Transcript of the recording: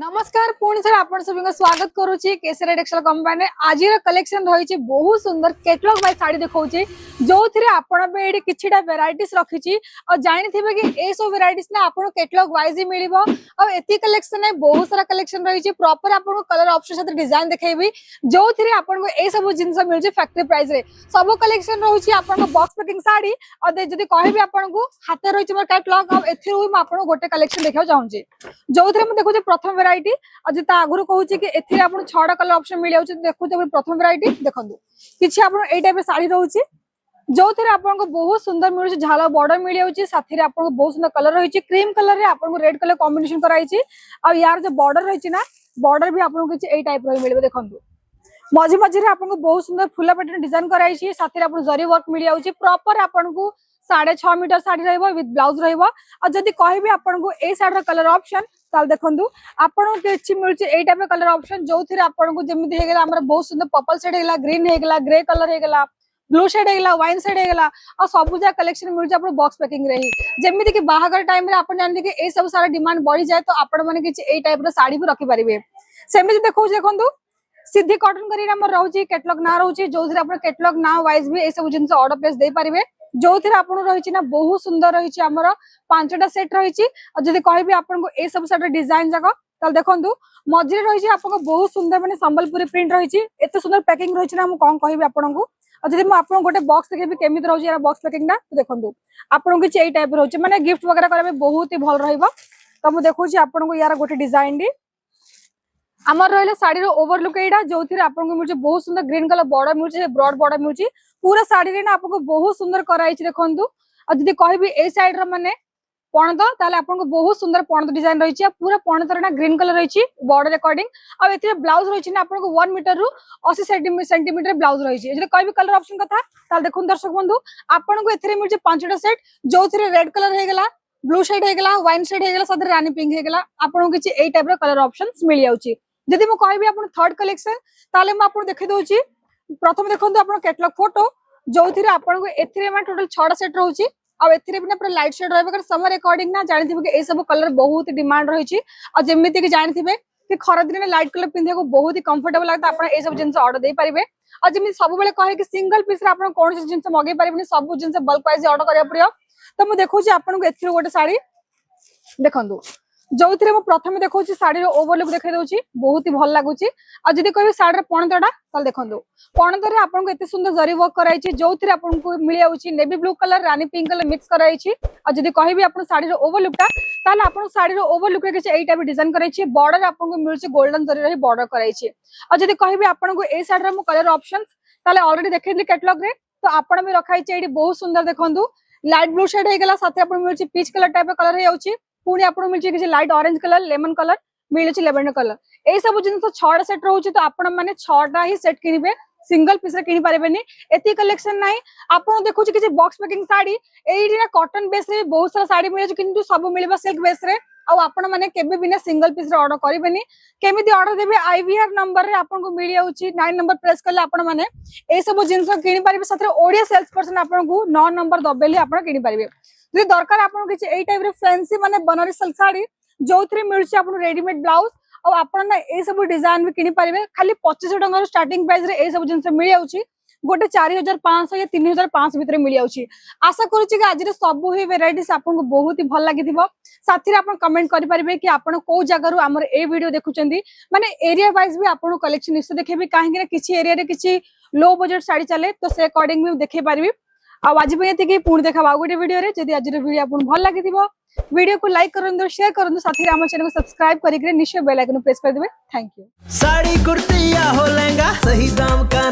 नमस्कार पुणी थे आप सभी स्वागत करुच्ची केसरी टेक्सटाइल कंपनी आज कलेक्शन रही बहुत सुंदर कैटलॉग वाइज साड़ी देखा जो थे आपड़ी कि वेराइटीज रखी और जानी कि ये सब वेराइटीज ना आप कैटलॉग वाइज ही मिल एति कलेक्शन है बहुत सारा कलेक्शन रही प्रॉपर आपको कलर ऑप्शन साथ डिजाइन देखी जो थे आपको ये सब जिन मिल फैक्ट्री प्राइस रे सब कलेक्शन रही बॉक्स पैकिंग साड़ी और जब कहि आपको हाथ रही मोर कैटलॉग आपको गोटे कलेक्शन देखा चाहूँगी जो थे मुझे देखो प्रथम वेराइटी आज आगुरी कहूँ कि एथिरे आपन 6टा कलर ऑप्शन मिल जाउछ देखु प्रथम वेराइटी देखंतु किछि आपन ए टाइप साड़ी रहउछि जो थे आपको बहुत सुंदर मिलुछि झाला बॉर्डर मिल जाउछि साथी रे आपन बहुत सुंदर कलर रही क्रीम कलर रे आपन रेड कलर कॉम्बिनेशन कराइछि और यार जो बॉर्डर रही ना बॉर्डर भी आपन किछि ए टाइप रो मिलबे देखंतु मझी मझी रे आपन बहुत सुंदर फुला पैटर्न डिजाइन कराइछि साथी रे आपन जरी वर्क मिल जाउछि प्रॉपर आपन को 6.5 मीटर साड़ी रहइबो विथ ब्लाउज रहइबो और जदी कहबी आपन को ए साड़ी रो कलर ऑप्शन ताल देखंतु आपन के मिलुछि ए टाइप कलर ऑप्शन जो थिरे आपन को जेमिति हे गेला हमर बहुत सुंदर पर्पल शेड हेला ग्रीन हे गेला ग्रे कलर हे गेला ब्लू शेड हे गेला वाइन शेड हे गेला और सब जा कलेक्शन मिलुछि आपन बॉक्स पैकिंग रही जेमिति कि बाहागर टाइम रे आपन जानते कि ए सब सारा डिमांड बढ़ी जाए तो आपन माने कि ए टाइप रो साड़ी भी रखि परिबे सेमिति देखंतु सीधी कॉटन करी हमर रहउछि कैटलॉग ना रहउछि जो थिरे आपन कैटलॉग ना वाइज भी ए सब जिंस ऑर्डर प्लेस दे परिबे जो थे आपन रही ना बहुत सुंदर रही आमर 5टा सेट रही और जब कहि आपको ए सब सेट डिजाइन जाक ताल देखंतु मझे रही आपको बहुत सुंदर माने संबलपुरी प्रिंट रही एत सुंदर पैकिंग रही ना कौन कहि आपको और जब आपको गोटे बॉक्स देखेबी केमिति रही यार बॉक्स पैकिंग ना तो देखंतु आपन किछि ए टाइप रही माने गिफ्ट वगैरह करबे बहुत ही भल रहइबो तो मु देखुछि आपन यार गोटे डिजाइन डी आमर रहा शाढ़ी ओवरलुक यहाँ जो थे आपको मिलूँ बहुत सुंदर ग्रीन कलर बॉर्डर मिलूँ ब्रॉड बॉर्डर मिलूँ पूरा शाढ़ी ना आपको बहुत सुंदर कराई देखु और जब कहि ए साइड माने पणत ताले आपको बहुत सुंदर पणत डिजाइन रही पूरा पणतर ना ग्रीन कलर रही बॉर्डर अकॉर्डिंग और ए ब्लाउज रही आपको 1 मीटर रु 80 सेंटीमीटर ब्लाउज रही है कहि कलर ऑप्शन कथा देखो दर्शक बंधु आपको ए मिलूँ 5टा सेट जो थे रेड कलर होगा ब्लू शेड होगा वाइन शेड होगा साथ रानी पिंक होगा आपको किसी ए टाइप कलर ऑप्शन मिल जाऊँगी जदि मु कहबी आपन थर्ड कलेक्शन ताले म आपन देखि दोछि प्रथम देखंतु आपन कैटलॉग फोटो जो थिरे आपन को एथिरे में टोटल 6टा सेट रहउछि और एथिरे भी ना पूरा लाइट शेड रहबे कर समर अकॉर्डिंग ना जानिथिबे कि ए सब कलर बहुत डिमांड रहिछि और जेमिति कि जानिथिबे कि खरा दिन में लाइट कलर पिंधे को बहुत ही कंफर्टेबल लगता आपन ए सब जिंस ऑर्डर दे परिबे और जेमि सब बेले कहे कि सिंगल पीस रे आपन कोन से जिंस मगे परिबे सब जिंस बल्क वाइज ऑर्डर करिया पड़ियो तो मु देखौछि आपन को एथिरे गोटे साड़ी देखंतु जो थे प्रथम देखा शाढ़ी ओवरलुक देखा दूसरी बहुत ही भल लगुच और जब कह शाढ़ी पणतटा देखो पणतर आपको एत सुंदर जरी वर्क कराई जो थे आपको मिल जाऊँगी नेवी ब्लू कलर रानी पिंक कलर मिक्स कराई और जब कहि आप शाढ़ी ओवरलुकटा ताले आप शाढ़ी ओवरलुक किसी टाइप डिजाइन कराई बॉर्डर आपको मिलूँ गोल्डन जरी रही बॉर्डर कराई और जब कहि आपको ए शाढ़ी कलर ऑप्शन ताले ऑलरेडी देखी कैटलॉग रे तो आपड़ भी रखाई ये बहुत सुंदर देखो लाइट ब्लू शेड होगा साथ आपको मिलूँ पीच कलर टाइप कलर हो पुणी आपको मिलूँ light orange colour lemon colour मिलूँ लेवेंडर कलर ये सब जिन 6टा सेट रोचे तो आपण मैंने 6टा ही सेट किनिबे सिंगल पीस रे किनि पारेबेनी एती कलेक्शन नाही आपण देखु छी कि बॉक्स पैकिंग साड़ी एडी ना कॉटन बेस रे बहुत सारा साड़ी मिले किंतु सब मिलबा सिल्क बेस रे आ आपण माने केबे बिना सिंगल पीस रे ऑर्डर करिबेनी केमिति ऑर्डर देबे आईवीआर नंबर रे आपण को मिल जाउची 9 नंबर प्रेस करले आपण माने ए सब जिंस किनि पारिबे साथरे ओडिया सेल्स पर्सन आपण को 9 नंबर दबेली आपण किनि पारिबे जदि दरकार आपण किछि ए टाइप रे फैंसी माने बनारस सिल्क साड़ी जो थ्री मिलुची आपण रेडीमेड ब्लाउज और आपण ना ए सब डिजाइन भी किनि पारिबे खाली 2500 टंका स्टार्टिंग प्राइस रे ए सब जिंस मिल जाउची गोटे 4500 या 3500 भितर मिल जाउची आशा करूची कि आज सब ही वेराइटीज आपन को बहुत ही भल लागिथिबो साथी रे आपण कमेंट करि परिबे कि आपण को जगह रु हमर ए वीडियो देखुचंदी माने एरिया वाइज भी आपण कलेक्शन निश्चय देखेबी काहे कि किछि एरिया रे किछि लो बजट साड़ी चले तो से अकॉर्डिंग भी देखे पारिबी आ आज पे एति कि पुणी देखा आ गोटे वीडियो रे जदि आज वीडियो आपन भल लागिथिबो वीडियो को लाइक करंदो शेयर करंदो साथी रे हम चैनल को सब्सक्राइब करिक रे निश्चय बेल आइकन प्रेस कर देबे थैंक यू साड़ी कुर्ती या हो लहंगा सही दाम का